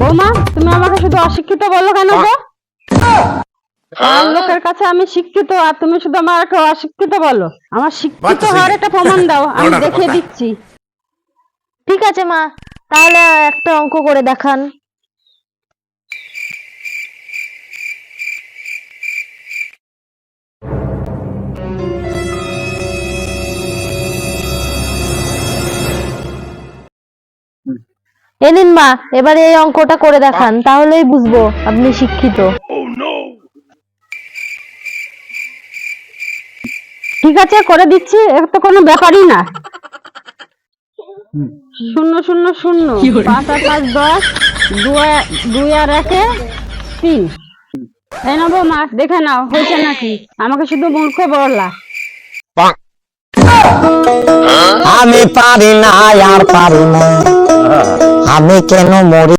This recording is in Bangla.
বৌমা, তুমি আমাকে শুধু অশিক্ষিত বলো কেন গো? আর লোকের কাছে আমি শিক্ষিত, আর তুমি শুধু আমাকে অশিক্ষিত বলো। আমার শিক্ষিত হওয়ার একটা প্রমাণ দাও, আমি দেখিয়ে দিচ্ছি। ঠিক আছে মা, তাহলে একটা অঙ্ক করে দেখান। এ নিন মা, এবারে এই অঙ্কটা করে দেখান, তাহলেই বুঝবো আপনি শিক্ষিত। ঠিক আছে, করে দিচ্ছি, এর তো কোনো ব্যাপারই না। 0 0 0 5 আর 5 10, 2 আর 1 3। এই না বৌমা, দেখে নাও হয়েছে নাকি। আমাকে শুধু মূর্খ বললা। আমি পারি না আর পারি না, আমি কেন মরি।